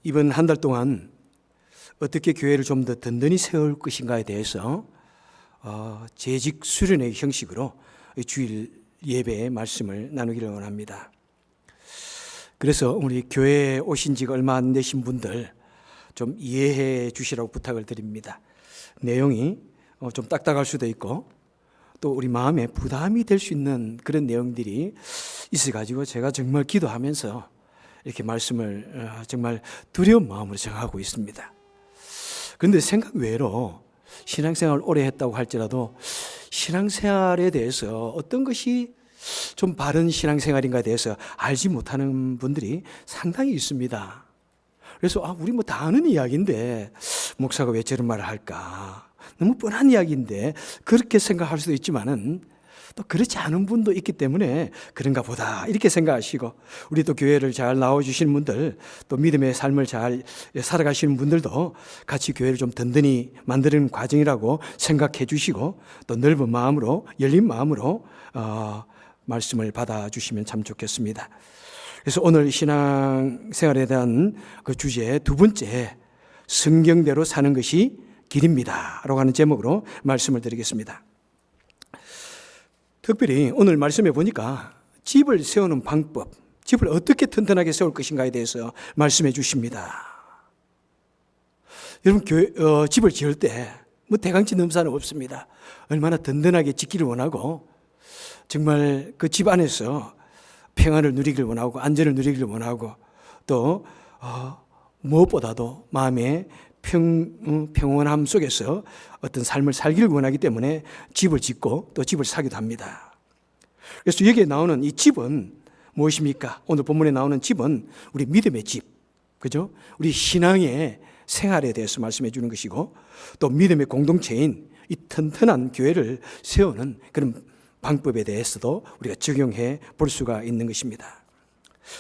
이번 한 달 동안 어떻게 교회를 좀 더 든든히 세울 것인가에 대해서 재직 수련의 형식으로 주일 예배의 말씀을 나누기를 원합니다. 그래서 우리 교회에 오신 지가 얼마 안 되신 분들 좀 이해해 주시라고 부탁을 드립니다. 내용이 좀 딱딱할 수도 있고 또 우리 마음에 부담이 될 수 있는 그런 내용들이 있어가지고 제가 정말 기도하면서 이렇게 말씀을 정말 두려운 마음으로 정하고 있습니다. 그런데 생각 외로 신앙생활을 오래 했다고 할지라도 신앙생활에 대해서 어떤 것이 좀 바른 신앙생활인가에 대해서 알지 못하는 분들이 상당히 있습니다. 그래서 우리 뭐 다 아는 이야기인데 목사가 왜 저런 말을 할까? 너무 뻔한 이야기인데 그렇게 생각할 수도 있지만은 또 그렇지 않은 분도 있기 때문에 그런가 보다 이렇게 생각하시고, 우리 또 교회를 잘 나와주시는 분들, 또 믿음의 삶을 잘 살아가시는 분들도 같이 교회를 좀 든든히 만드는 과정이라고 생각해 주시고 또 넓은 마음으로, 열린 마음으로 말씀을 받아주시면 참 좋겠습니다. 그래서 오늘 신앙생활에 대한 그 주제 두 번째, 성경대로 사는 것이 길입니다 라고 하는 제목으로 말씀을 드리겠습니다. 특별히 오늘 말씀해 보니까 집을 세우는 방법, 집을 어떻게 튼튼하게 세울 것인가에 대해서 말씀해 주십니다. 여러분, 집을 지을 때 뭐 대강치 넘사는 없습니다. 얼마나 든든하게 짓기를 원하고 정말 그 집 안에서 평안을 누리기를 원하고 안전을 누리기를 원하고 또 무엇보다도 마음의 평온함 속에서 어떤 삶을 살기를 원하기 때문에 집을 짓고 또 집을 사기도 합니다. 그래서 여기에 나오는 이 집은 무엇입니까? 오늘 본문에 나오는 집은 우리 믿음의 집, 그죠? 우리 신앙의 생활에 대해서 말씀해 주는 것이고 또 믿음의 공동체인 이 튼튼한 교회를 세우는 그런 방법에 대해서도 우리가 적용해 볼 수가 있는 것입니다.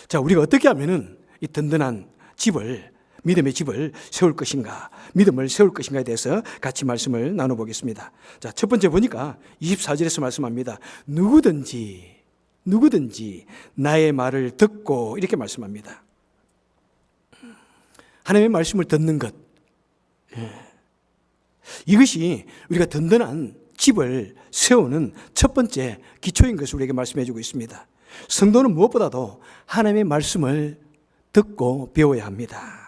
자, 우리가 어떻게 하면은 이 든든한 집을, 믿음의 집을 세울 것인가, 믿음을 세울 것인가에 대해서 같이 말씀을 나눠보겠습니다. 자, 첫 번째 보니까 24절에서 말씀합니다. 누구든지 나의 말을 듣고, 이렇게 말씀합니다. 하나님의 말씀을 듣는 것, 이것이 우리가 든든한 집을 세우는 첫 번째 기초인 것을 우리에게 말씀해 주고 있습니다. 성도는 무엇보다도 하나님의 말씀을 듣고 배워야 합니다.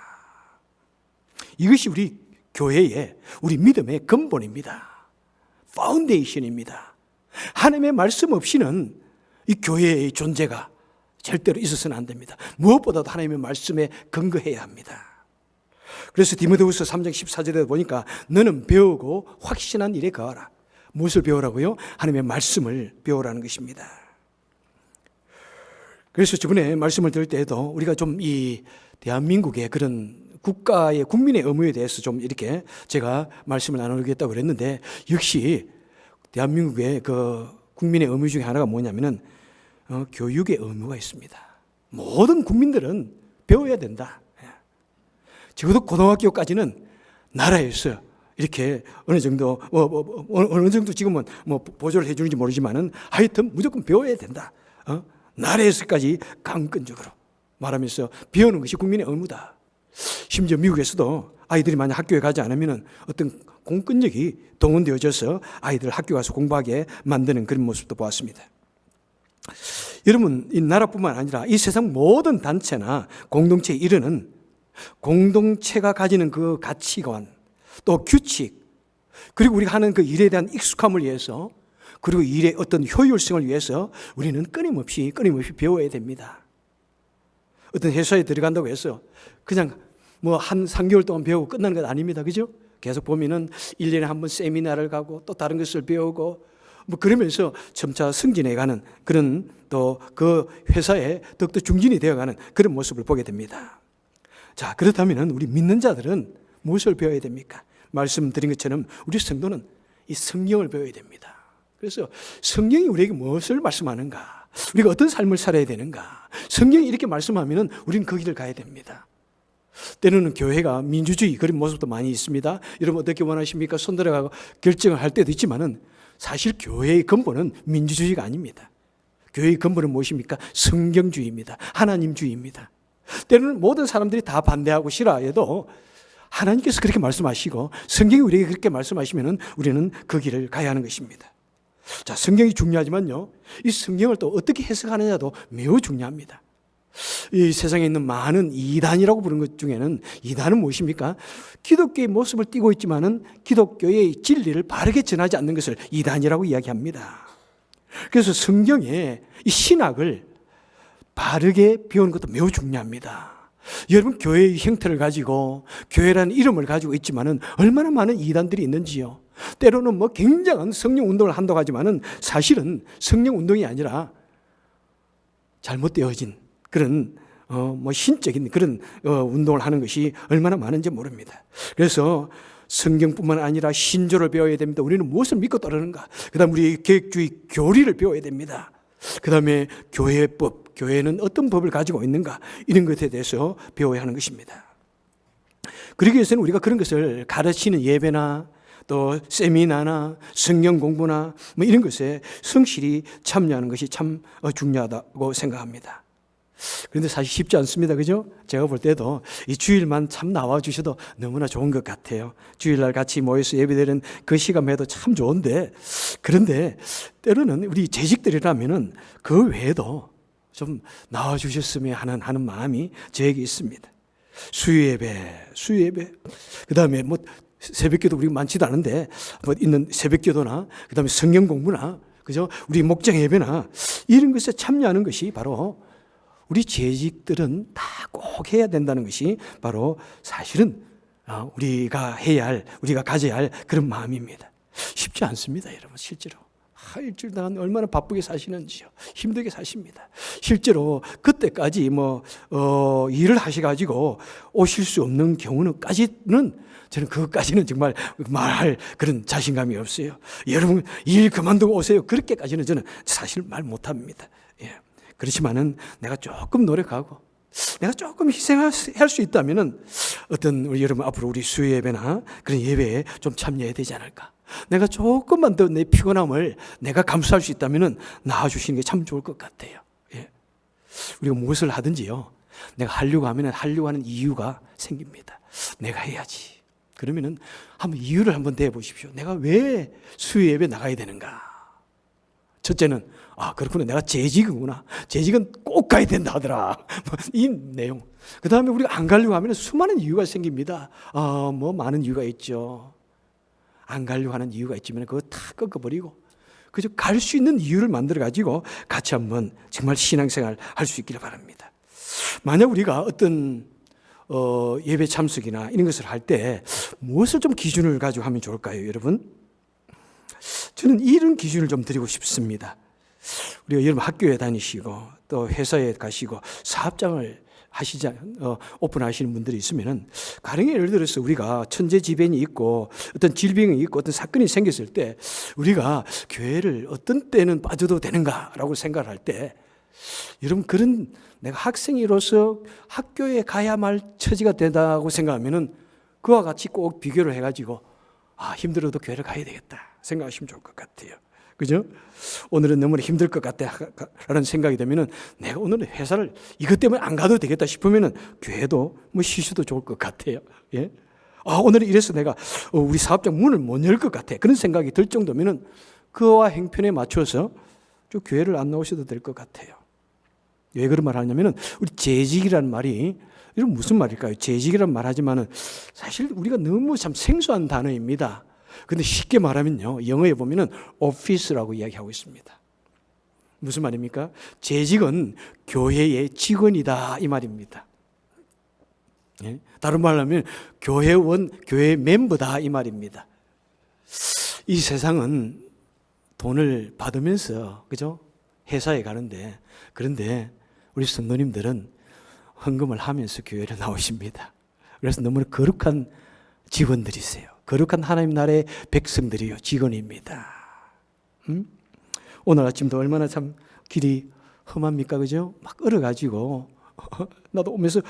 이것이 우리 교회의, 우리 믿음의 근본입니다. 파운데이션입니다. 하나님의 말씀 없이는 이 교회의 존재가 절대로 있어서는 안 됩니다. 무엇보다도 하나님의 말씀에 근거해야 합니다. 그래서 디모데후서 3장 14절에 보니까 너는 배우고 확신한 일에 거하라. 무엇을 배우라고요? 하나님의 말씀을 배우라는 것입니다. 그래서 저번에 말씀을 들을 때에도 우리가 좀 이 대한민국의 그런 국가의 국민의 의무에 대해서 좀 이렇게 제가 말씀을 나누겠다고 그랬는데, 역시 대한민국의 그 국민의 의무 중에 하나가 뭐냐면은 교육의 의무가 있습니다. 모든 국민들은 배워야 된다. 적어도 고등학교까지는 나라에서 이렇게 어느 정도 지금은 뭐 보조를 해주는지 모르지만은 하여튼 무조건 배워야 된다. 나라에서까지 강권적으로 말하면서 배우는 것이 국민의 의무다. 심지어 미국에서도 아이들이 만약 학교에 가지 않으면 어떤 공권력이 동원되어져서 아이들 학교 가서 공부하게 만드는 그런 모습도 보았습니다. 여러분, 이 나라뿐만 아니라 이 세상 모든 단체나 공동체에 이르는 공동체가 가지는 그 가치관, 또 규칙, 그리고 우리가 하는 그 일에 대한 익숙함을 위해서, 그리고 일의 어떤 효율성을 위해서 우리는 끊임없이 배워야 됩니다. 어떤 회사에 들어간다고 해서 그냥 뭐 한 3개월 동안 배우고 끝나는 것 아닙니다. 그죠? 계속 보면은 1년에 한 번 세미나를 가고 또 다른 것을 배우고 뭐 그러면서 점차 승진해가는 그런, 또 그 회사에 더욱더 중진이 되어가는 그런 모습을 보게 됩니다. 자, 그렇다면 우리 믿는 자들은 무엇을 배워야 됩니까? 말씀드린 것처럼 우리 성도는 이 성경을 배워야 됩니다. 그래서 성경이 우리에게 무엇을 말씀하는가, 우리가 어떤 삶을 살아야 되는가, 성경이 이렇게 말씀하면 우리는 그 길을 가야 됩니다. 때로는 교회가 민주주의 그런 모습도 많이 있습니다. 여러분 어떻게 원하십니까? 손들어가고 결정을 할 때도 있지만은 사실 교회의 근본은 민주주의가 아닙니다. 교회의 근본은 무엇입니까? 성경주의입니다. 하나님주의입니다. 때로는 모든 사람들이 다 반대하고 싫어해도 하나님께서 그렇게 말씀하시고 성경이 우리에게 그렇게 말씀하시면 우리는 그 길을 가야 하는 것입니다. 자, 성경이 중요하지만요, 이 성경을 또 어떻게 해석하느냐도 매우 중요합니다. 이 세상에 있는 많은 이단이라고 부르는 것 중에는 이단은 무엇입니까? 기독교의 모습을 띠고 있지만은 기독교의 진리를 바르게 전하지 않는 것을 이단이라고 이야기합니다. 그래서 성경에 이 신학을 바르게 배우는 것도 매우 중요합니다. 여러분, 교회의 형태를 가지고 교회라는 이름을 가지고 있지만은 얼마나 많은 이단들이 있는지요. 때로는 뭐 굉장한 성령 운동을 한다고 하지만은 사실은 성령 운동이 아니라 잘못되어진 그런 뭐 신적인 그런 운동을 하는 것이 얼마나 많은지 모릅니다. 그래서 성경뿐만 아니라 신조를 배워야 됩니다. 우리는 무엇을 믿고 따르는가? 그다음 우리 계획주의 교리를 배워야 됩니다. 그다음에 교회법, 교회는 어떤 법을 가지고 있는가? 이런 것에 대해서 배워야 하는 것입니다. 그러기 위해서는 우리가 그런 것을 가르치는 예배나 또 세미나나 성경 공부나 뭐 이런 것에 성실히 참여하는 것이 참 중요하다고 생각합니다. 그런데 사실 쉽지 않습니다. 그죠? 제가 볼 때도 이 주일만 참 나와주셔도 너무나 좋은 것 같아요. 주일날 같이 모여서 예배드리는 그 시간 해도 참 좋은데, 그런데 때로는 우리 재직들이라면은 그 외에도 좀 나와주셨으면 하는 마음이 저에게 있습니다. 수요예배. 그 다음에 뭐 새벽기도 우리 많지도 않은데 뭐 있는 새벽기도나 그 다음에 성경 공부나, 그죠? 우리 목장 예배나 이런 것에 참여하는 것이 바로 우리 재직들은 다 꼭 해야 된다는 것이 바로 사실은 우리가 해야 할, 우리가 가져야 할 그런 마음입니다. 쉽지 않습니다, 여러분. 실제로 일주일 동안 얼마나 바쁘게 사시는지요. 힘들게 사십니다. 실제로 그때까지 일을 하셔가지고 오실 수 없는 경우는까지는 저는 그것까지는 정말 말할 그런 자신감이 없어요. 여러분 일 그만두고 오세요. 그렇게까지는 저는 사실 말 못합니다. 예. 그렇지만은 내가 조금 노력하고 내가 조금 희생할 수 있다면은 어떤 우리 여러분 앞으로 우리 수요 예배나 그런 예배에 좀 참여해야 되지 않을까. 내가 조금만 더 내 피곤함을 내가 감수할 수 있다면은 나와주시는 게 참 좋을 것 같아요. 예. 우리가 무엇을 하든지요, 내가 하려고 하면은 하려고 하는 이유가 생깁니다. 내가 해야지. 그러면은 한번 이유를 한번 대보십시오. 내가 왜 수요 예배 나가야 되는가? 첫째는 그렇구나. 내가 재직이구나. 재직은 꼭 가야 된다 하더라. 이 내용. 그 다음에 우리가 안 가려고 하면 수많은 이유가 생깁니다. 많은 이유가 있죠. 안 가려고 하는 이유가 있지만 그거 다 꺾어버리고 그저 갈 수 있는 이유를 만들어가지고 같이 한번 정말 신앙생활 할 수 있기를 바랍니다. 만약 우리가 어떤 예배 참석이나 이런 것을 할 때 무엇을 좀 기준을 가지고 하면 좋을까요, 여러분? 저는 이런 기준을 좀 드리고 싶습니다. 우리가 여러분 학교에 다니시고 또 회사에 가시고 사업장을 오픈하시는 분들이 있으면은, 가령 예를 들어서 우리가 천재지변이 있고 어떤 질병이 있고 어떤 사건이 생겼을 때 우리가 교회를 어떤 때는 빠져도 되는가라고 생각을 할 때, 여러분 그런 내가 학생으로서 학교에 가야 말 처지가 된다고 생각하면은 그와 같이 꼭 비교를 해가지고 힘들어도 교회를 가야 되겠다 생각하시면 좋을 것 같아요. 그죠? 오늘은 너무 힘들 것 같다라는 생각이 되면은 내가 오늘은 회사를 이것 때문에 안 가도 되겠다 싶으면은 교회도 쉬셔도 좋을 것 같아요. 예? 오늘은 이래서 내가 우리 사업장 문을 못 열 것 같아. 그런 생각이 들 정도면은 그와 행편에 맞춰서 좀 교회를 안 나오셔도 될 것 같아요. 왜 그런 말 하냐면은 우리 재직이라는 말이 이건 무슨 말일까요? 재직이라는 말 하지만은 사실 우리가 너무 참 생소한 단어입니다. 근데 쉽게 말하면요, 영어에 보면은 오피스라고 이야기하고 있습니다. 무슨 말입니까? 재직은 교회의 직원이다 이 말입니다. 예? 다른 말로 하면 교회원, 교회 멤버다 이 말입니다. 이 세상은 돈을 받으면서, 그죠? 회사에 가는데, 그런데 우리 성도님들은 헌금을 하면서 교회를 나오십니다. 그래서 너무나 거룩한 직원들이세요. 거룩한 하나님 나라의 백성들이요, 직원입니다. 오늘 아침도 얼마나 참 길이 험합니까, 그죠? 막 얼어가지고 나도 오면서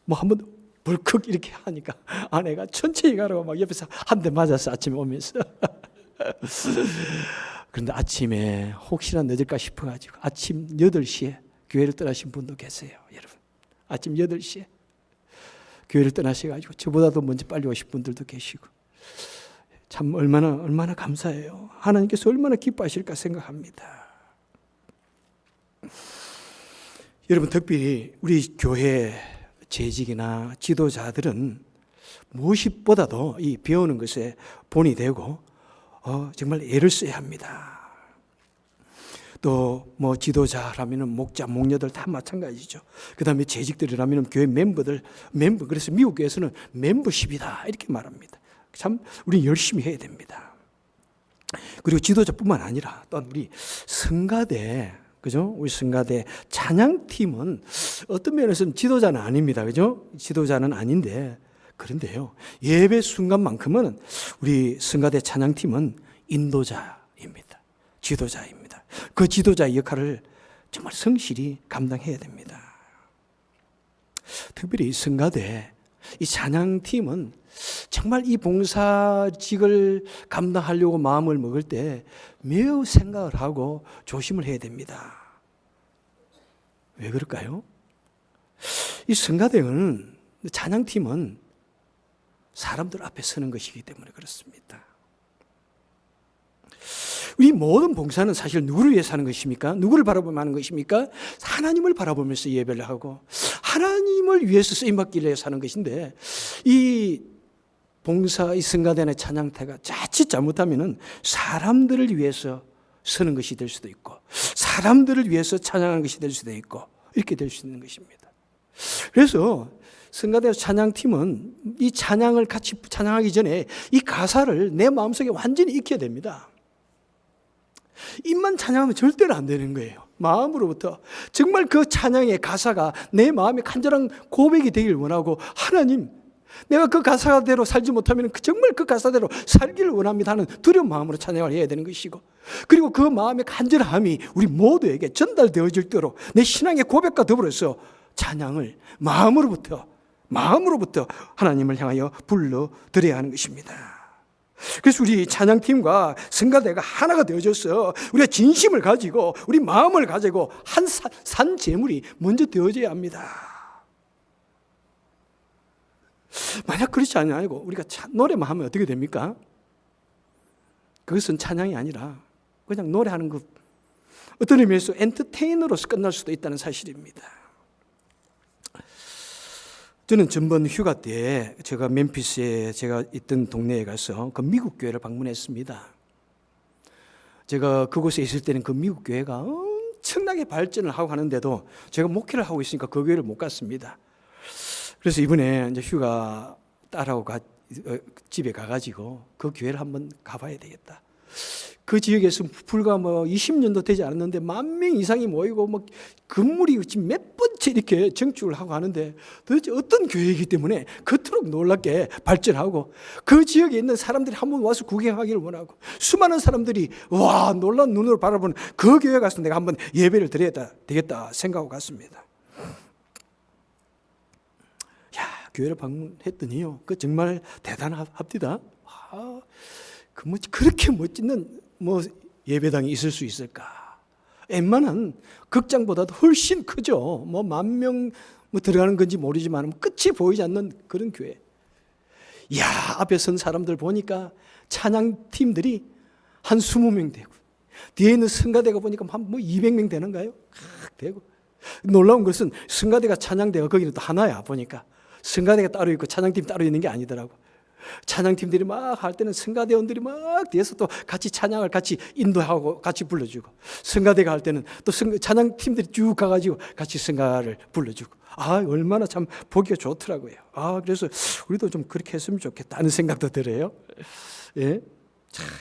한번 벌컥 이렇게 하니까 아내가 천천히 가라고 막 옆에서 한 대 맞았어, 아침에 오면서. 그런데 아침에 혹시나 늦을까 싶어가지고 아침 8시에 교회를 떠나신 분도 계세요, 여러분. 아침 8시에 교회를 떠나셔가지고 저보다도 먼저 빨리 오신 분들도 계시고 참 얼마나 감사해요. 하나님께서 얼마나 기뻐하실까 생각합니다. 여러분, 특별히 우리 교회 재직이나 지도자들은 무엇보다도 이 배우는 것에 본이 되고 정말 애를 써야 합니다. 또 뭐 지도자라면은 목자, 목녀들 다 마찬가지죠. 그 다음에 재직들이라면은 교회 멤버, 그래서 미국 교회에서는 멤버십이다 이렇게 말합니다. 참 우리 열심히 해야 됩니다. 그리고 지도자뿐만 아니라 또한 우리 성가대, 그죠? 우리 성가대 찬양팀은 어떤 면에서는 지도자는 아닙니다. 그죠? 지도자는 아닌데, 그런데요, 예배 순간만큼은 우리 성가대 찬양팀은 인도자입니다. 지도자입니다. 그 지도자의 역할을 정말 성실히 감당해야 됩니다. 특별히 성가대 이 찬양팀은 정말 이 봉사직을 감당하려고 마음을 먹을 때 매우 생각을 하고 조심을 해야 됩니다. 왜 그럴까요? 이 성가대는, 찬양팀은 사람들 앞에 서는 것이기 때문에 그렇습니다. 우리 모든 봉사는 사실 누구를 위해서 하는 것입니까? 누구를 바라보며 하는 것입니까? 하나님을 바라보면서 예배를 하고 하나님을 위해서 쓰임받기를 위해서 하는 것인데, 이 봉사, 이 성가대나 찬양대가 자칫 잘못하면 사람들을 위해서 서는 것이 될 수도 있고 사람들을 위해서 찬양하는 것이 될 수도 있고 이렇게 될 수 있는 것입니다. 그래서 성가대 찬양팀은 이 찬양을 같이 찬양하기 전에 이 가사를 내 마음속에 완전히 익혀야 됩니다. 입만 찬양하면 절대로 안 되는 거예요. 마음으로부터 정말 그 찬양의 가사가 내 마음의 간절한 고백이 되길 원하고, 하나님, 내가 그 가사대로 살지 못하면 정말 그 가사대로 살기를 원합니다 하는 두려운 마음으로 찬양을 해야 되는 것이고, 그리고 그 마음의 간절함이 우리 모두에게 전달되어질 대로 내 신앙의 고백과 더불어서 찬양을 마음으로부터 하나님을 향하여 불러드려야 하는 것입니다. 그래서 우리 찬양팀과 성가대가 하나가 되어져서 우리가 진심을 가지고 우리 마음을 가지고 한 산 제물이 먼저 되어져야 합니다. 만약 그렇지 않고 우리가 노래만 하면 어떻게 됩니까? 그것은 찬양이 아니라 그냥 노래하는 것, 어떤 의미에서 엔터테이너로서 끝날 수도 있다는 사실입니다. 저는 전번 휴가 때 제가 멤피스에 제가 있던 동네에 가서 그 미국 교회를 방문했습니다. 제가 그곳에 있을 때는 그 미국 교회가 엄청나게 발전을 하고 하는데도 제가 목회를 하고 있으니까 그 교회를 못 갔습니다. 그래서 이번에 이제 휴가 딸하고 집에 가가지고 그 교회를 한번 가봐야 되겠다. 그 지역에서 불과 20년도 되지 않았는데 10,000명 이상이 모이고 건물이 지금 몇 번째 이렇게 정축을 하고 하는데, 도대체 어떤 교회이기 때문에 그토록 놀랍게 발전하고 그 지역에 있는 사람들이 한번 와서 구경하기를 원하고 수많은 사람들이 와 놀란 눈으로 바라보는 그 교회 가서 내가 한번 예배를 드려야 되겠다 생각하고 갔습니다. 교회를 방문했더니요, 그 정말 대단합니다. 그렇게 멋진 예배당이 있을 수 있을까? 웬만한 극장보다도 훨씬 크죠. 10,000명 들어가는 건지 모르지만 끝이 보이지 않는 그런 교회. 앞에 선 사람들 보니까 찬양팀들이 한 20명 되고, 뒤에 있는 성가대가 보니까 한 200명 되는가요? 되고, 놀라운 것은 성가대가 찬양대가 거기는 또 하나야. 보니까 성가대가 따로 있고 찬양팀 따로 있는 게 아니더라고. 찬양팀들이 막 할 때는 성가대원들이 막 뒤에서 또 같이 찬양을 같이 인도하고 같이 불러주고, 성가대가 할 때는 또 찬양팀들이 쭉 가가지고 같이 성가를 불러주고, 얼마나 참 보기가 좋더라고요. 그래서 우리도 좀 그렇게 했으면 좋겠다는 생각도 들어요. 예.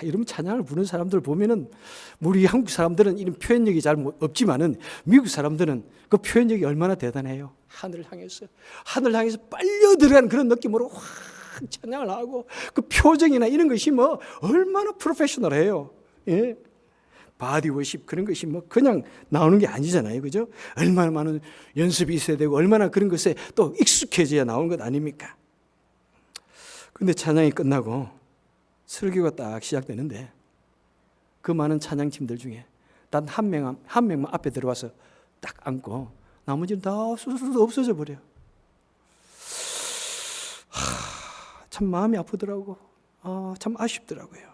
이런 찬양을 부르는 사람들 보면은, 우리 한국 사람들은 이런 표현력이 잘 없지만은 미국 사람들은 그 표현력이 얼마나 대단해요. 하늘을 향해서 빨려 들어가는 그런 느낌으로 확 찬양을 하고, 그 표정이나 이런 것이 얼마나 프로페셔널해요. 예? 바디 워십 그런 것이 그냥 나오는 게 아니잖아요. 그죠? 얼마나 많은 연습이 있어야 되고 얼마나 그런 것에 또 익숙해져야 나오는 것 아닙니까? 그런데 찬양이 끝나고 설교가 딱 시작되는데, 그 많은 찬양팀들 중에 단 한 명만 앞에 들어와서 딱 앉고 나머지는 다 없어져 버려요. 참 마음이 아프더라고. 참 아쉽더라고요.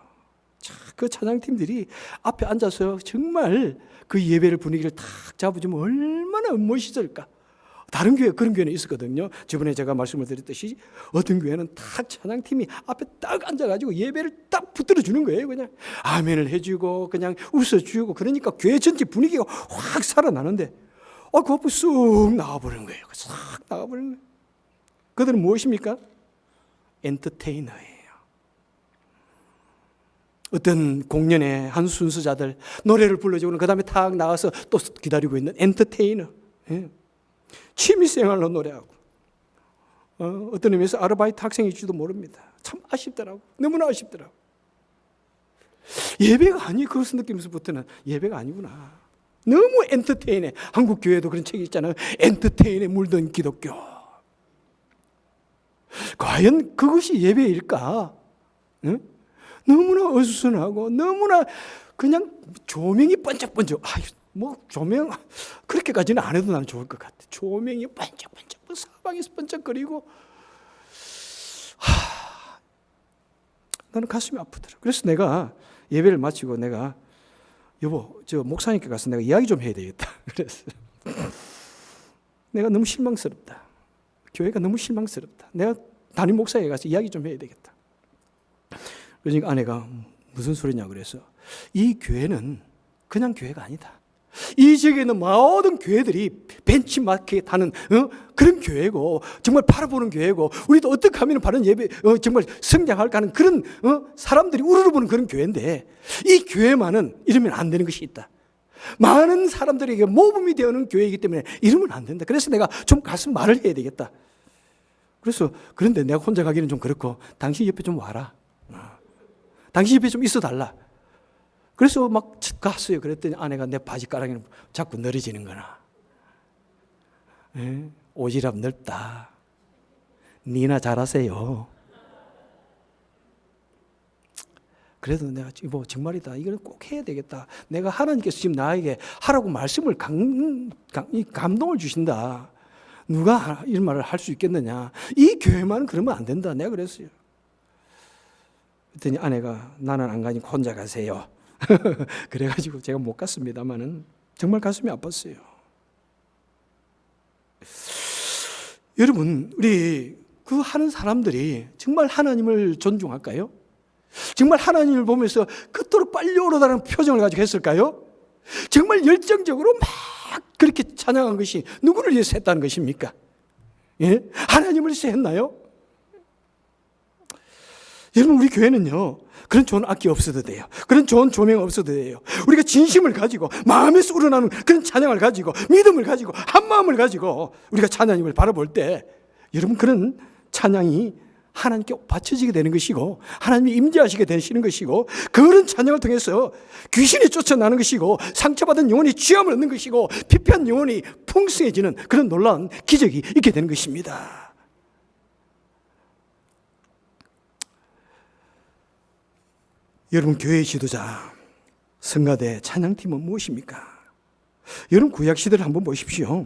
그 찬양팀들이 앞에 앉아서 정말 그 예배를 분위기를 탁 잡아주면 얼마나 멋있을까. 다른 교회, 그런 교회는 있었거든요. 저번에 제가 말씀을 드렸듯이 어떤 교회는 딱 찬양팀이 앞에 딱 앉아가지고 예배를 딱 붙들어 주는 거예요. 그냥 아멘을 해주고 그냥 웃어주고, 그러니까 교회 전체 분위기가 확 살아나는데 그 앞에 쑥 나와버리는 거예요. 싹 나와버리는 거예요. 그들은 무엇입니까? 엔터테이너예요. 어떤 공연의 한 순서자들 노래를 불러주고 그 다음에 탁 나가서 또 기다리고 있는 엔터테이너. 취미생활로 노래하고 어떤 의미에서 아르바이트 학생일지도 모릅니다. 참 아쉽더라고. 너무나 아쉽더라고. 예배가 아니, 그것을 느끼면서부터는 예배가 아니구나. 너무 엔터테인해. 한국 교회도 그런 책이 있잖아요. 엔터테인에 물든 기독교. 과연 그것이 예배일까? 응? 너무나 어수선하고 너무나 그냥 조명이 번쩍번쩍. 조명 그렇게까지는 안 해도 나는 좋을 것 같아. 조명이 번쩍번쩍 사방에서 번쩍거리고 나는 가슴이 아프더라. 그래서 내가 예배를 마치고 내가 여보, 저 목사님께 가서 내가 이야기 좀 해야 되겠다. 그래서 내가 너무 실망스럽다. 교회가 너무 실망스럽다. 내가 담임 목사에게 가서 이야기 좀 해야 되겠다. 그러니까 아내가 무슨 소리냐 그래서 이 교회는 그냥 교회가 아니다. 이 지역에 있는 모든 교회들이 벤치마크에 타는 그런 교회고, 정말 바라보는 교회고, 우리도 어떻게 하면 바른 예배 정말 성장할까 하는 그런 사람들이 우르르보는 그런 교회인데, 이 교회만은 이러면 안 되는 것이 있다. 많은 사람들에게 모범이 되는 교회이기 때문에 이러면 안 된다. 그래서 내가 좀 가서 말을 해야 되겠다. 그래서 그런데 내가 혼자 가기는 좀 그렇고 당신 옆에 좀 와라. 당신 옆에 좀 있어 달라. 그래서 막 갔어요. 그랬더니 아내가 내 바지가랑이는 자꾸 늘어지는 거나. 오지랖 넓다. 니나 잘하세요. 그래도 내가 뭐 정말이다. 이걸 꼭 해야 되겠다. 내가 하나님께서 지금 나에게 하라고 말씀을 감동을 주신다. 누가 이런 말을 할 수 있겠느냐. 이 교회만 그러면 안 된다. 내가 그랬어요. 그랬더니 아내가 나는 안 가니까 혼자 가세요. 그래가지고 제가 못 갔습니다만은 정말 가슴이 아팠어요. 여러분, 우리 그 하는 사람들이 정말 하나님을 존중할까요? 정말 하나님을 보면서 그토록 빨리 오르다는 표정을 가지고 했을까요? 정말 열정적으로 막 그렇게 찬양한 것이 누구를 위해서 했다는 것입니까? 예? 하나님을 위해서 했나요? 여러분, 우리 교회는요, 그런 좋은 악기 없어도 돼요. 그런 좋은 조명 없어도 돼요. 우리가 진심을 가지고 마음에서 우러나는 그런 찬양을 가지고 믿음을 가지고 한마음을 가지고 우리가 찬양을 바라볼 때 여러분, 그런 찬양이 하나님께 바쳐지게 되는 것이고 하나님이 임재하시게 되시는 것이고, 그런 찬양을 통해서 귀신이 쫓아나는 것이고 상처받은 영혼이 취함을 얻는 것이고 피폐한 영혼이 풍성해지는 그런 놀라운 기적이 있게 되는 것입니다. 여러분, 교회의 지도자, 성가대, 찬양팀은 무엇입니까? 여러분, 구약 시대를 한번 보십시오.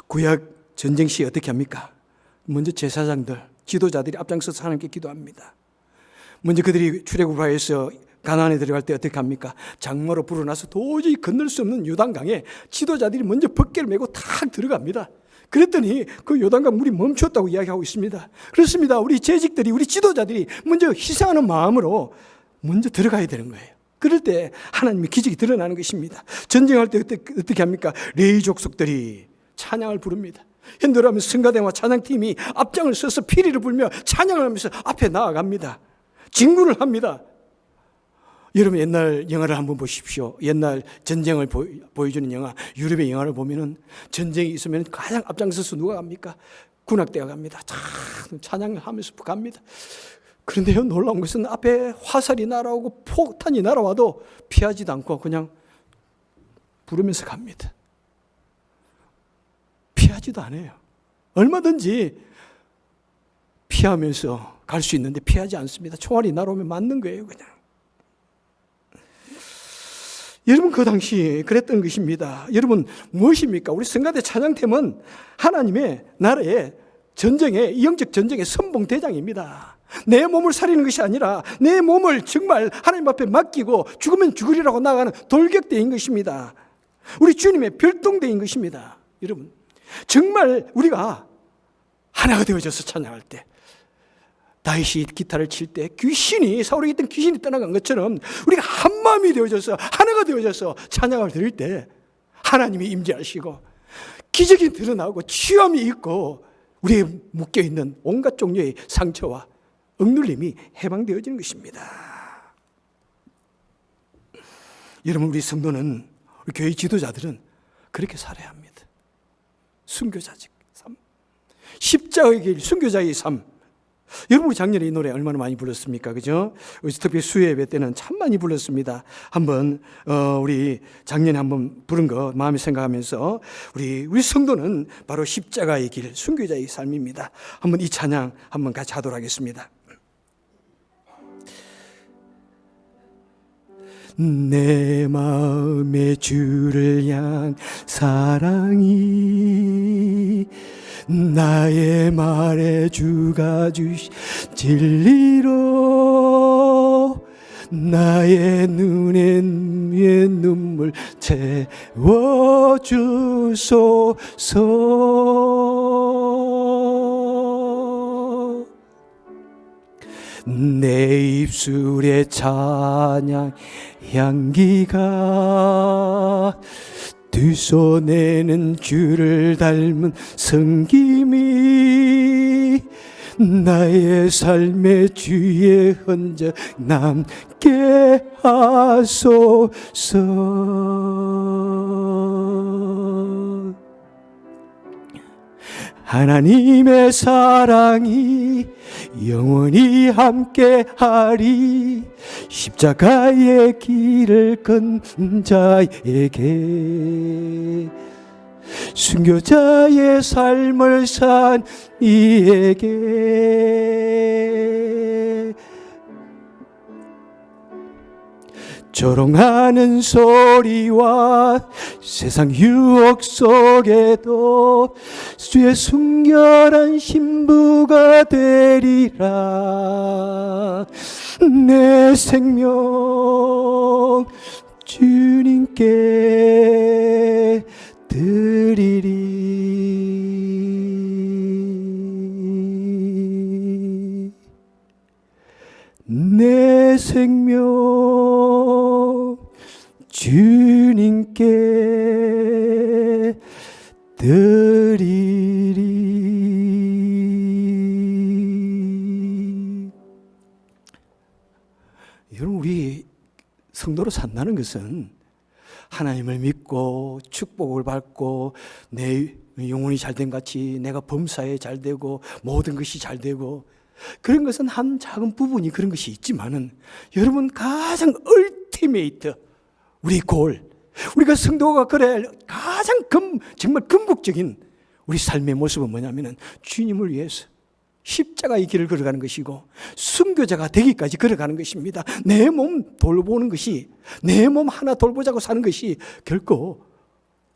구약 전쟁 시에 어떻게 합니까? 먼저 제사장들, 지도자들이 앞장서서 하나님께 기도합니다. 먼저 그들이 출애굽하여서 가나안에 들어갈 때 어떻게 합니까? 장마로 불어나서 도저히 건널 수 없는 요단강에 지도자들이 먼저 벗개를 메고 탁 들어갑니다. 그랬더니 그 요단강 물이 멈췄다고 이야기하고 있습니다. 그렇습니다. 우리 재직들이, 우리 지도자들이 먼저 희생하는 마음으로 먼저 들어가야 되는 거예요. 그럴 때 하나님의 기적이 드러나는 것입니다. 전쟁할 때 어떻게 합니까? 레위 족속들이 찬양을 부릅니다. 현대로하면 성가대와 찬양팀이 앞장을 서서 피리를 불며 찬양을 하면서 앞에 나아갑니다. 진군을 합니다. 여러분, 옛날 영화를 한번 보십시오. 옛날 전쟁을 보여주는 영화, 유럽의 영화를 보면은 전쟁이 있으면 가장 앞장서서 누가 갑니까? 군악대가 갑니다. 찬양을 하면서 갑니다. 그런데요, 놀라운 것은 앞에 화살이 날아오고 폭탄이 날아와도 피하지도 않고 그냥 부르면서 갑니다. 피하지도 않아요. 얼마든지 피하면서 갈 수 있는데 피하지 않습니다. 총알이 날아오면 맞는 거예요, 그냥. 여러분 그 당시 그랬던 것입니다. 여러분 무엇입니까? 우리 성가대 찬양팀은 하나님의 나라의 전쟁의 영적 전쟁의 선봉대장입니다. 내 몸을 살리는 것이 아니라 내 몸을 정말 하나님 앞에 맡기고 죽으면 죽으리라고 나가는 돌격대인 것입니다. 우리 주님의 별동대인 것입니다. 여러분 정말 우리가 하나가 되어져서 찬양할 때, 다윗이 기타를 칠 때 귀신이, 사울에게 있던 귀신이 떠나간 것처럼 우리가 한 마음이 되어져서 하나가 되어져서 찬양을 드릴 때 하나님이 임재하시고 기적이 드러나고 치유함이 있고 우리에 묶여있는 온갖 종류의 상처와 억눌림이 해방되어지는 것입니다. 여러분 우리 성도는, 우리 교회 지도자들은 그렇게 살아야 합니다. 순교자직 삶, 십자가의 길, 순교자의 삶. 여러분 우리 작년에 이 노래 얼마나 많이 불렀습니까? 그죠? 특히 수요 예배 때는 참 많이 불렀습니다. 한번 우리 작년에 한번 부른 거 마음에 생각하면서 우리 성도는 바로 십자가의 길, 순교자의 삶입니다. 한번 이 찬양 한번 같이 하도록 하겠습니다. 내 마음의 주를 향한 사랑이 나의 말에 주가 주신 진리로 나의 눈에 눈물 채워주소서. 내 입술에 찬양 향기가 들쏘내는 주를 닮은 섬김이 나의 삶의 주의 흔적 남게 하소서. 하나님의 사랑이 영원히 함께하리. 십자가의 길을 건 자에게, 순교자의 삶을 산 이에게, 조롱하는 소리와 세상 유혹 속에도 주의 순결한 신부가 되리라. 내 생명 주님께 드리리. 내 생명 주님께 드리리. 여러분 우리 성도로 산다는 것은 하나님을 믿고 축복을 받고 내 영혼이 잘된 같이 내가 범사에 잘되고 모든 것이 잘되고, 그런 것은 한 작은 부분이 그런 것이 있지만은 여러분 가장 얼티메이트, 우리 골, 우리가 성도가 그래 가장 정말 궁극적인 우리 삶의 모습은 뭐냐면은 주님을 위해서 십자가의 길을 걸어가는 것이고 순교자가 되기까지 걸어가는 것입니다. 내 몸 돌보는 것이, 내 몸 하나 돌보자고 사는 것이 결코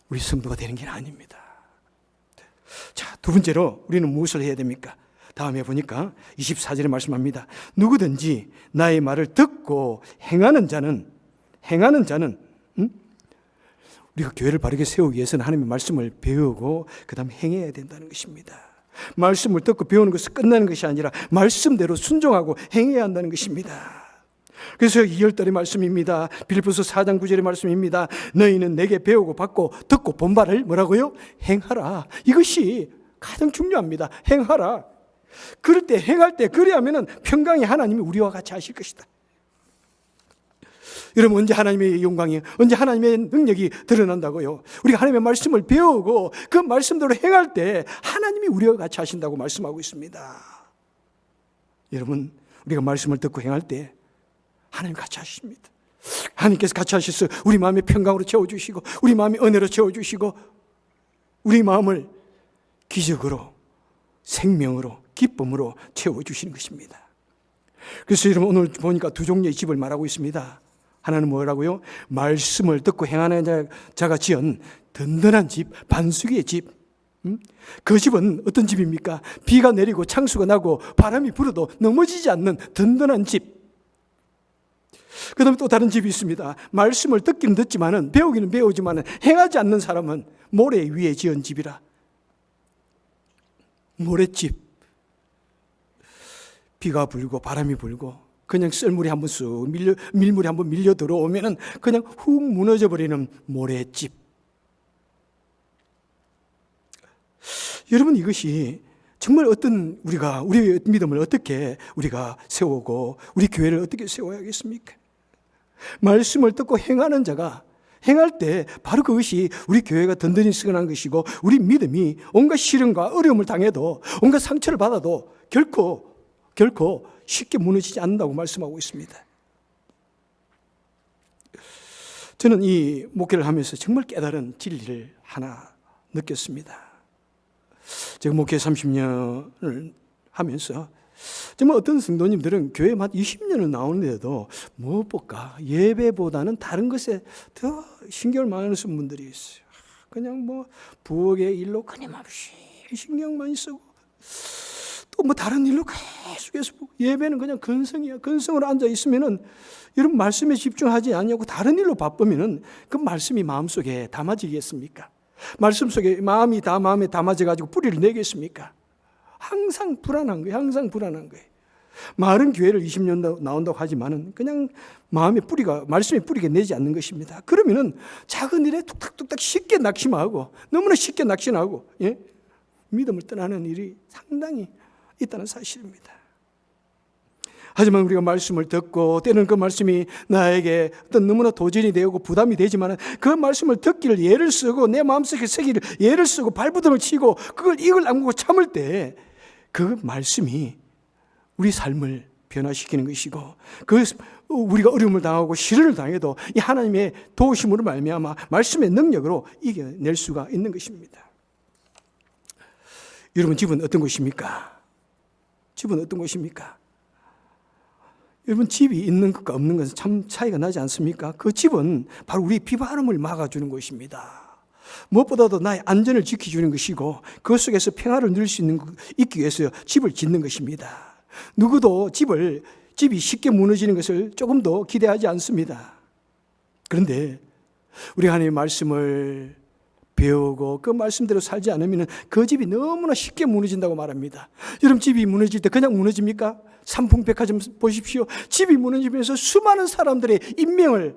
우리 성도가 되는 게 아닙니다. 자, 두 번째로 우리는 무엇을 해야 됩니까? 다음에 보니까 24절에 말씀합니다. 누구든지 나의 말을 듣고 행하는 자는 우리가 교회를 바르게 세우기 위해서는 하나님의 말씀을 배우고 그 다음에 행해야 된다는 것입니다. 말씀을 듣고 배우는 것은 끝나는 것이 아니라 말씀대로 순종하고 행해야 한다는 것입니다. 그래서 2월달의 말씀입니다. 빌립보서 4장 9절의 말씀입니다. 너희는 내게 배우고 받고 듣고 본 바를 뭐라고요? 행하라. 이것이 가장 중요합니다. 행하라. 그럴 때, 행할 때, 그래야면은 평강이 하나님이 우리와 같이 하실 것이다. 여러분, 언제 하나님의 영광이, 언제 하나님의 능력이 드러난다고요? 우리가 하나님의 말씀을 배우고 그 말씀대로 행할 때 하나님이 우리와 같이 하신다고 말씀하고 있습니다. 여러분, 우리가 말씀을 듣고 행할 때 하나님 같이 하십니다. 하나님께서 같이 하셔서 우리 마음의 평강으로 채워주시고 우리 마음의 은혜로 채워주시고 우리 마음을 기적으로, 생명으로, 기쁨으로 채워주시는 것입니다. 그래서 여러분 오늘 보니까 두 종류의 집을 말하고 있습니다. 하나는 뭐라고요? 말씀을 듣고 행하는 자가 지은 든든한 집, 반수기의 집. 그 집은 어떤 집입니까? 비가 내리고 창수가 나고 바람이 불어도 넘어지지 않는 든든한 집. 그 다음에 또 다른 집이 있습니다. 말씀을 듣기는 듣지만은, 배우기는 배우지만은 행하지 않는 사람은 모래 위에 지은 집이라. 모래집. 비가 불고 바람이 불고 그냥 썰물이 한번 밀물이 한번 밀려 들어오면은 그냥 훅 무너져 버리는 모래집. 여러분, 이것이 정말 우리의 믿음을 어떻게 우리가 세우고 우리 교회를 어떻게 세워야겠습니까? 말씀을 듣고 행하는 자가 행할 때 바로 그것이 우리 교회가 든든히 서근한 것이고, 우리 믿음이 온갖 시련과 어려움을 당해도, 온갖 상처를 받아도 결코 쉽게 무너지지 않는다고 말씀하고 있습니다. 저는 이 목회를 하면서 정말 깨달은 진리를 하나 느꼈습니다. 제가 목회 30년을 하면서 정말 어떤 성도님들은 교회에 한 20년을 나오는데도 무엇보다 예배보다는 다른 것에 더 신경을 많이 쓰는 분들이 있어요. 그냥 부엌의 일로 끊임없이 신경 많이 쓰고, 또 다른 일로 계속해서 예배는 그냥 근성이야. 근성으로 앉아 있으면은 여러분 말씀에 집중하지 않냐고 다른 일로 바쁘면은 그 말씀이 마음속에 담아지겠습니까? 말씀 속에 마음에 담아져 가지고 뿌리를 내겠습니까? 항상 불안한 거예요. 항상 불안한 거예요. 마른 교회를 20년 나온다고 하지만은 그냥 말씀의 뿌리가 내지 않는 것입니다. 그러면은 작은 일에 툭탁툭탁 쉽게 낙심하고, 너무나 쉽게 낙심하고, 믿음을 떠나는 일이 상당히 있다는 사실입니다. 하지만 우리가 말씀을 듣고, 때는 그 말씀이 나에게 어떤 너무나 도전이 되고 부담이 되지만, 그 말씀을 듣기를 예를 쓰고 내 마음속에 새기를 예를 쓰고 발부둥을 치고 그걸 이걸 안고 참을 때, 그 말씀이 우리 삶을 변화시키는 것이고, 우리가 어려움을 당하고 시련을 당해도 이 하나님의 도우심으로 말미암아 말씀의 능력으로 이겨낼 수가 있는 것입니다. 여러분, 집은 어떤 것입니까? 집은 어떤 것입니까? 여러분, 집이 있는 것과 없는 것은 참 차이가 나지 않습니까? 그 집은 바로 우리 비바람을 막아주는 것입니다. 무엇보다도 나의 안전을 지켜주는 것이고, 그 속에서 평화를 누릴 수 있기 위해서 집을 짓는 것입니다. 누구도 집이 쉽게 무너지는 것을 조금도 기대하지 않습니다. 그런데 우리 하나님의 말씀을 배우고 그 말씀대로 살지 않으면 그 집이 너무나 쉽게 무너진다고 말합니다. 여러분, 집이 무너질 때 그냥 무너집니까? 삼풍백화점 보십시오. 집이 무너지면서 수많은 사람들의 인명을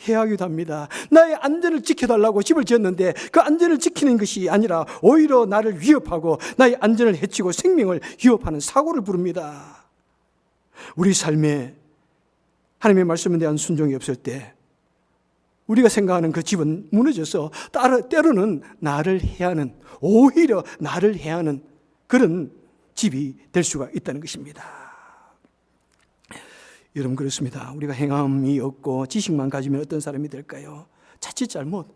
해하기도 합니다. 나의 안전을 지켜달라고 집을 지었는데 그 안전을 지키는 것이 아니라 오히려 나를 위협하고 나의 안전을 해치고 생명을 위협하는 사고를 부릅니다. 우리 삶에 하나님의 말씀에 대한 순종이 없을 때 우리가 생각하는 그 집은 무너져서 때로는 오히려 나를 해하는 그런 집이 될 수가 있다는 것입니다. 여러분, 그렇습니다. 우리가 행함이 없고 지식만 가지면 어떤 사람이 될까요? 자칫 잘못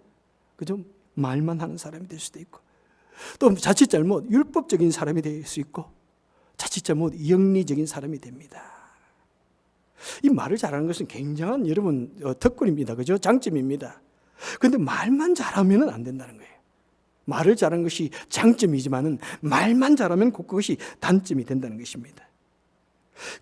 말만 하는 사람이 될 수도 있고, 또 자칫 잘못 율법적인 사람이 될 수 있고, 자칫 잘못 영리적인 사람이 됩니다. 이 말을 잘하는 것은 굉장한 여러분 특권입니다. 그죠? 장점입니다. 그런데 말만 잘하면 안 된다는 거예요. 말을 잘하는 것이 장점이지만은 말만 잘하면 그것이 단점이 된다는 것입니다.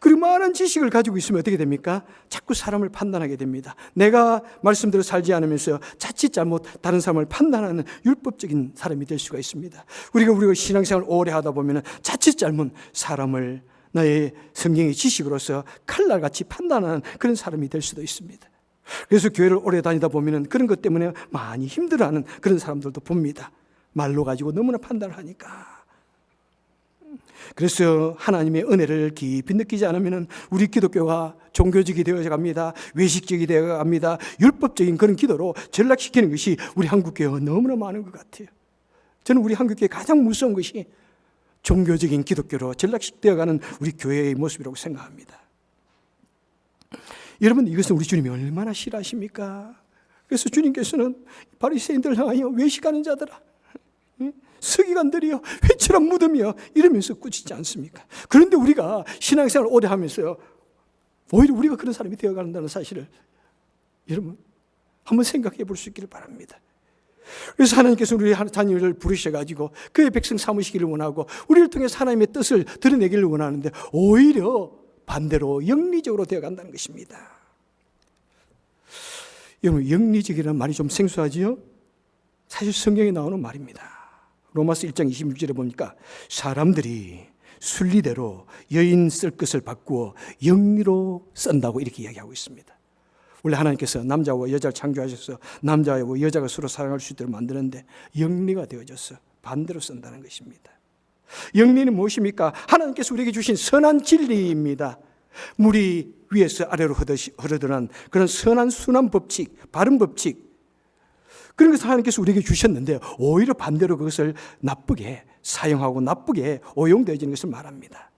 그리고 많은 지식을 가지고 있으면 어떻게 됩니까? 자꾸 사람을 판단하게 됩니다. 내가 말씀대로 살지 않으면서 자칫 잘못 다른 사람을 판단하는 율법적인 사람이 될 수가 있습니다. 우리가 신앙생활을 오래 하다 보면 자칫 잘못 사람을 나의 성경의 지식으로서 칼날같이 판단하는 그런 사람이 될 수도 있습니다. 그래서 교회를 오래 다니다 보면 그런 것 때문에 많이 힘들어하는 그런 사람들도 봅니다. 말로 가지고 너무나 판단을 하니까. 그래서 하나님의 은혜를 깊이 느끼지 않으면 우리 기독교가 종교적이 되어져 갑니다. 외식적이 되어 갑니다. 율법적인 그런 기도로 전락시키는 것이 우리 한국교회가 너무나 많은 것 같아요. 저는 우리 한국교회 가장 무서운 것이 종교적인 기독교로 전락되어가는 우리 교회의 모습이라고 생각합니다. 여러분, 이것은 우리 주님이 얼마나 싫어하십니까? 그래서 주님께서는 바리새인들을 향하여 외식하는 자들아, 서기관들이여, 회칠한 무덤이여, 이러면서 꾸짖지 않습니까? 그런데 우리가 신앙생활을 오래 하면서요, 오히려 우리가 그런 사람이 되어간다는 사실을 여러분 한번 생각해 볼 수 있기를 바랍니다. 그래서 하나님께서 우리 자녀를 부르셔가지고 그의 백성 삼으시기를 원하고 우리를 통해서 하나님의 뜻을 드러내기를 원하는데 오히려 반대로 영리적으로 되어간다는 것입니다. 여러분 영리적이라는 말이 좀 생소하지요? 사실 성경에 나오는 말입니다. 로마서 1장 26절에 보니까 사람들이 순리대로 여인 쓸 것을 바꾸어 영리로 쓴다고 이렇게 이야기하고 있습니다. 원래 하나님께서 남자와 여자를 창조하셔서 남자와 여자가 서로 사랑할 수 있도록 만드는데 영리가 되어져서 반대로 쓴다는 것입니다. 영리는 무엇입니까? 하나님께서 우리에게 주신 선한 진리입니다. 물이 위에서 아래로 흐르던 그런 선한 순한 법칙, 바른 법칙, 그런 것을 하나님께서 우리에게 주셨는데 오히려 반대로 그것을 나쁘게 사용하고 나쁘게 오용되어지는 것을 말합니다.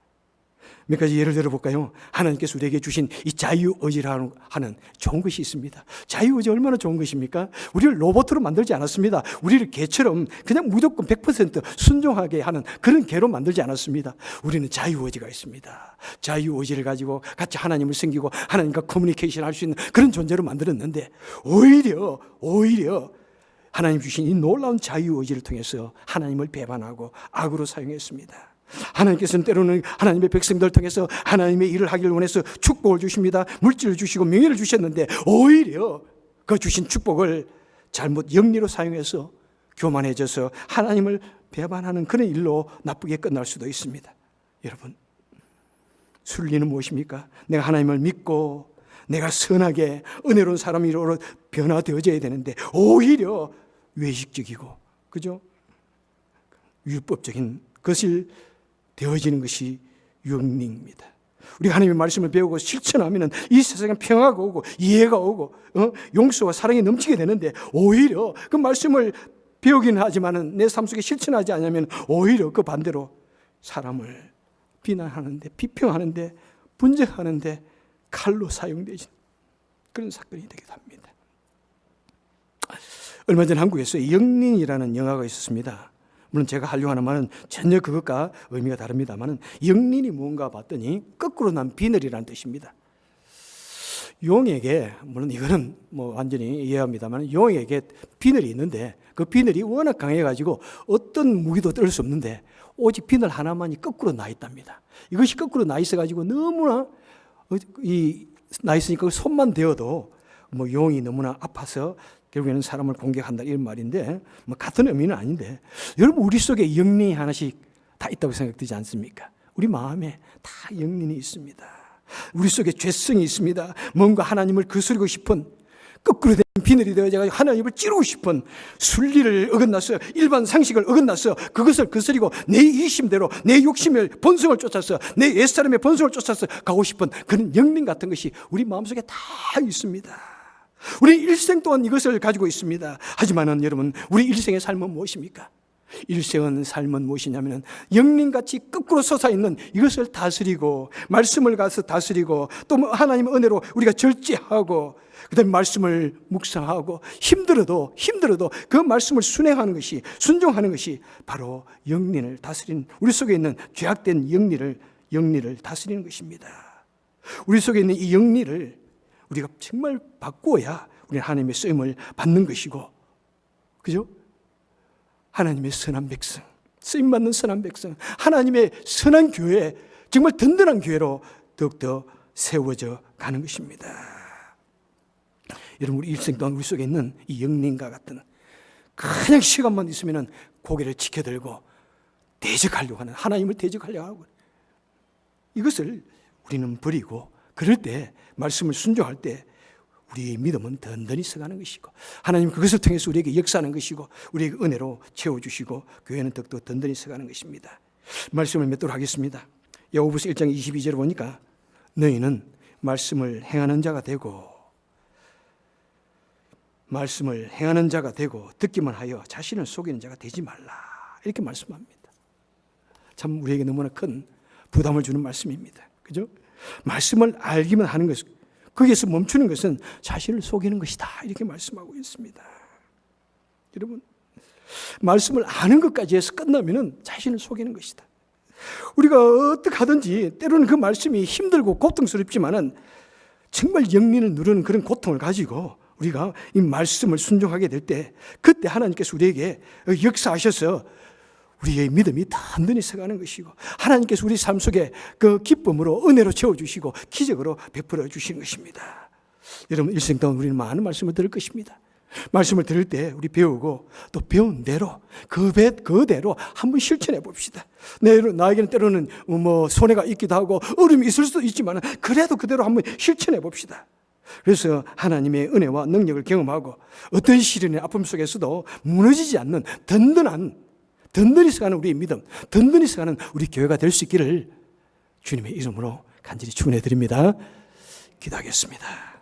몇 가지 예를 들어볼까요? 하나님께서 우리에게 주신 이 자유의지라는 하는 좋은 것이 있습니다. 자유의지 얼마나 좋은 것입니까? 우리를 로봇으로 만들지 않았습니다. 우리를 개처럼 그냥 무조건 100% 순종하게 하는 그런 개로 만들지 않았습니다. 우리는 자유의지가 있습니다. 자유의지를 가지고 같이 하나님을 섬기고 하나님과 커뮤니케이션 할 수 있는 그런 존재로 만들었는데 오히려 하나님 주신 이 놀라운 자유의지를 통해서 하나님을 배반하고 악으로 사용했습니다. 하나님께서는 때로는 하나님의 백성들을 통해서 하나님의 일을 하기를 원해서 축복을 주십니다. 물질을 주시고 명예를 주셨는데 오히려 그 주신 축복을 잘못 영리로 사용해서 교만해져서 하나님을 배반하는 그런 일로 나쁘게 끝날 수도 있습니다. 여러분, 순리는 무엇입니까? 내가 하나님을 믿고 내가 선하게 은혜로운 사람으로 변화되어져야 되는데 오히려 외식적이고 그죠? 율법적인 것을 되어지는 것이 영리입니다. 우리가 하나님의 말씀을 배우고 실천하면 이 세상에 평화가 오고 이해가 오고 용서와 사랑이 넘치게 되는데 오히려 그 말씀을 배우긴 하지만 내 삶 속에 실천하지 않으면 오히려 그 반대로 사람을 비난하는데 비평하는데 분쟁하는데 칼로 사용되는 그런 사건이 되기도 합니다. 얼마 전 한국에서 영린이라는 영화가 있었습니다. 물론 제가 하려고 하는 말은 전혀 그것과 의미가 다릅니다만 영린이 뭔가 봤더니 거꾸로 난 비늘이라는 뜻입니다. 용에게, 물론 이거는 완전히 이해합니다만 용에게 비늘이 있는데 그 비늘이 워낙 강해가지고 어떤 무기도 뜰 수 없는데 오직 비늘 하나만이 거꾸로 나 있답니다. 이것이 거꾸로 나 있어가지고 너무나 나 있으니까 손만 대어도 용이 너무나 아파서 결국에는 사람을 공격한다 이런 말인데 같은 의미는 아닌데 여러분 우리 속에 영린이 하나씩 다 있다고 생각되지 않습니까? 우리 마음에 다 영린이 있습니다. 우리 속에 죄성이 있습니다. 뭔가 하나님을 거스르고 싶은 거꾸로 된 비늘이 되어서 하나님을 찌르고 싶은 순리를 어긋나서 일반 상식을 어긋나서 그것을 거스리고 내 이심대로 내 욕심의 본성을 쫓아서 내 옛사람의 본성을 쫓아서 가고 싶은 그런 영린 같은 것이 우리 마음속에 다 있습니다. 우리 일생 동안 이것을 가지고 있습니다. 하지만은 여러분 우리 일생의 삶은 무엇입니까? 일생의 삶은 무엇이냐면 영린같이 거꾸로 솟아있는 이것을 다스리고 말씀을 가서 다스리고 또 하나님의 은혜로 우리가 절제하고 그다음에 말씀을 묵상하고 힘들어도 그 말씀을 순행하는 것이 순종하는 것이 바로 영린을 다스리는 우리 속에 있는 죄악된 영린을 다스리는 것입니다. 우리 속에 있는 이 영린을 우리가 정말 바꾸어야 우리는 하나님의 쓰임을 받는 것이고 그죠? 하나님의 선한 백성, 쓰임받는 선한 백성, 하나님의 선한 교회, 정말 든든한 교회로 더욱더 세워져 가는 것입니다. 여러분 우리 일생 동안 우리 속에 있는 이 영린과 같은 그냥 시간만 있으면 고개를 치켜들고 대적하려고 하는 하나님을 대적하려고 하고 이것을 우리는 버리고 그럴 때 말씀을 순종할 때 우리의 믿음은 든든히 서가는 것이고 하나님 그것을 통해서 우리에게 역사하는 것이고 우리에게 은혜로 채워주시고 교회는 더욱더 든든히 서가는 것입니다. 말씀을 맺도록 하겠습니다. 야고보서 1장 22절에 보니까 너희는 말씀을 행하는 자가 되고 듣기만 하여 자신을 속이는 자가 되지 말라 이렇게 말씀합니다. 참 우리에게 너무나 큰 부담을 주는 말씀입니다. 그죠? 말씀을 알기만 하는 것, 거기에서 멈추는 것은 자신을 속이는 것이다 이렇게 말씀하고 있습니다. 여러분 말씀을 아는 것까지 해서 끝나면 자신을 속이는 것이다. 우리가 어떻게 하든지 때로는 그 말씀이 힘들고 고통스럽지만은 정말 영린을 누르는 그런 고통을 가지고 우리가 이 말씀을 순종하게 될 때 그때 하나님께서 우리에게 역사하셔서 우리의 믿음이 단단히 서가는 것이고 하나님께서 우리 삶 속에 그 기쁨으로 은혜로 채워주시고 기적으로 베풀어 주시는 것입니다. 여러분 일생 동안 우리는 많은 말씀을 들을 것입니다. 말씀을 들을 때 우리 배우고 또 배운 대로 그대로 한번 실천해 봅시다. 나에게는 때로는 뭐 손해가 있기도 하고 어려움이 있을 수도 있지만 그래도 그대로 한번 실천해 봅시다. 그래서 하나님의 은혜와 능력을 경험하고 어떤 시련의 아픔 속에서도 무너지지 않는 든든히 서가는 우리의 믿음, 든든히 서가는 우리 교회가 될 수 있기를 주님의 이름으로 간절히 축원해 드립니다. 기도하겠습니다.